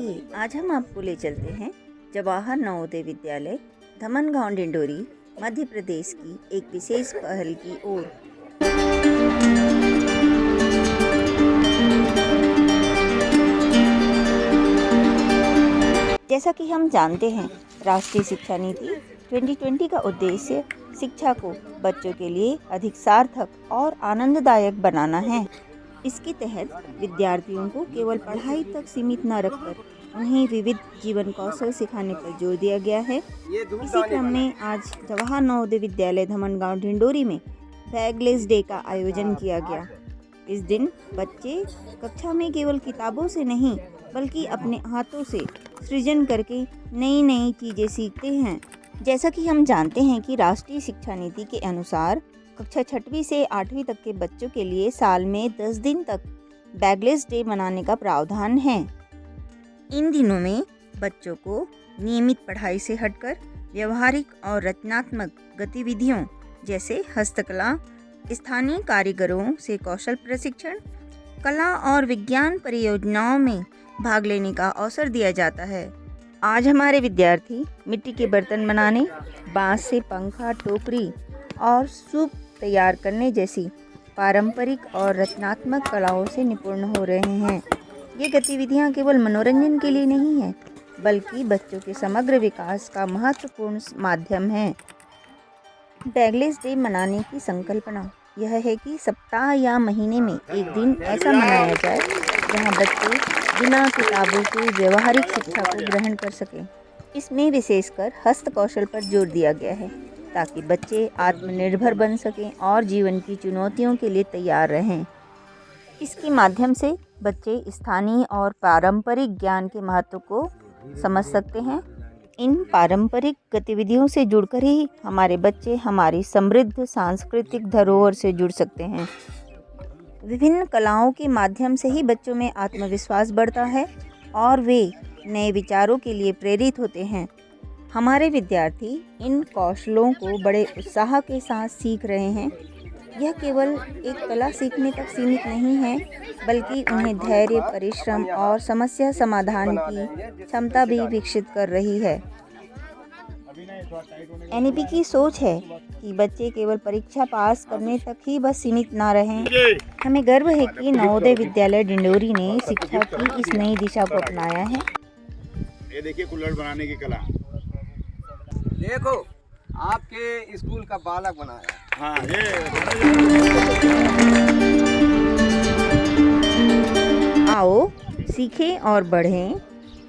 आइए आज हम आपको ले चलते हैं जवाहर नवोदय विद्यालय धमनगांव डिंडोरी मध्य प्रदेश की एक विशेष पहल की ओर। जैसा कि हम जानते हैं, राष्ट्रीय शिक्षा नीति 2020 का उद्देश्य शिक्षा को बच्चों के लिए अधिक सार्थक और आनंददायक बनाना है। इसके तहत विद्यार्थियों को केवल पढ़ाई तक सीमित न रखकर उन्हें विविध जीवन कौशल सिखाने पर जोर दिया गया है। इसी क्रम में आज जवाहर नवोदय विद्यालय धमनगांव डिंडोरी में बैगलेस डे का आयोजन किया गया। इस दिन बच्चे कक्षा में केवल किताबों से नहीं बल्कि अपने हाथों से सृजन करके नई नई चीज़ें सीखते हैं। जैसा कि हम जानते हैं कि राष्ट्रीय शिक्षा नीति के अनुसार कक्षा 6वीं से 8वीं तक के बच्चों के लिए साल में 10 दिन तक बैगलेस डे मनाने का प्रावधान है। इन दिनों में बच्चों को नियमित पढ़ाई से हटकर व्यवहारिक और रचनात्मक गतिविधियों जैसे हस्तकला, स्थानीय कारीगरों से कौशल प्रशिक्षण, कला और विज्ञान परियोजनाओं में भाग लेने का अवसर दिया जाता है। आज हमारे विद्यार्थी मिट्टी के बर्तन बनाने, बांस से पंखा, टोकरी और सूप तैयार करने जैसी पारंपरिक और रचनात्मक कलाओं से निपुण हो रहे हैं। ये गतिविधियां केवल मनोरंजन के लिए नहीं है बल्कि बच्चों के समग्र विकास का महत्वपूर्ण माध्यम है। बैगलेस डे मनाने की संकल्पना यह है कि सप्ताह या महीने में एक दिन ऐसा मनाया जाए जहां बच्चे बिना किताबों के व्यवहारिक शिक्षा को ग्रहण कर सकें। इसमें विशेषकर हस्त कौशल पर जोर दिया गया है ताकि बच्चे आत्मनिर्भर बन सकें और जीवन की चुनौतियों के लिए तैयार रहें। इसके माध्यम से बच्चे स्थानीय और पारंपरिक ज्ञान के महत्व को समझ सकते हैं। इन पारंपरिक गतिविधियों से जुड़कर ही हमारे बच्चे हमारी समृद्ध सांस्कृतिक धरोहर से जुड़ सकते हैं। विभिन्न कलाओं के माध्यम से ही बच्चों में आत्मविश्वास बढ़ता है और वे नए विचारों के लिए प्रेरित होते हैं। हमारे विद्यार्थी इन कौशलों को बड़े उत्साह के साथ सीख रहे हैं। यह केवल एक कला सीखने तक सीमित नहीं है बल्कि उन्हें धैर्य, परिश्रम और समस्या समाधान की क्षमता भी विकसित कर रही है। एनईपी की सोच है कि बच्चे केवल परीक्षा पास करने तक ही बस सीमित ना रहें। हमें गर्व है कि नवोदय विद्यालय डिंडोरी ने शिक्षा की इस नई दिशा को अपनाया है। ये देखिए कुल्हड़ बनाने की कला, देखो आपके स्कूल का बालक बनाया। हाँ ये आओ सीखें और बढ़ें,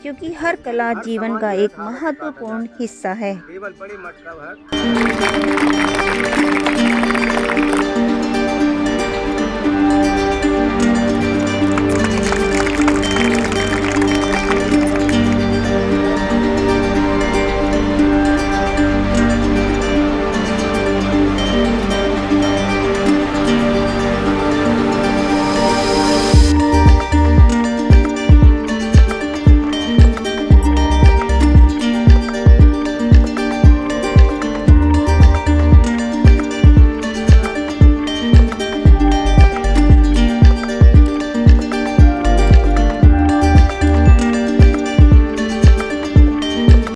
क्योंकि हर कला जीवन का एक महत्वपूर्ण हिस्सा है। केवल बड़ी मटका भर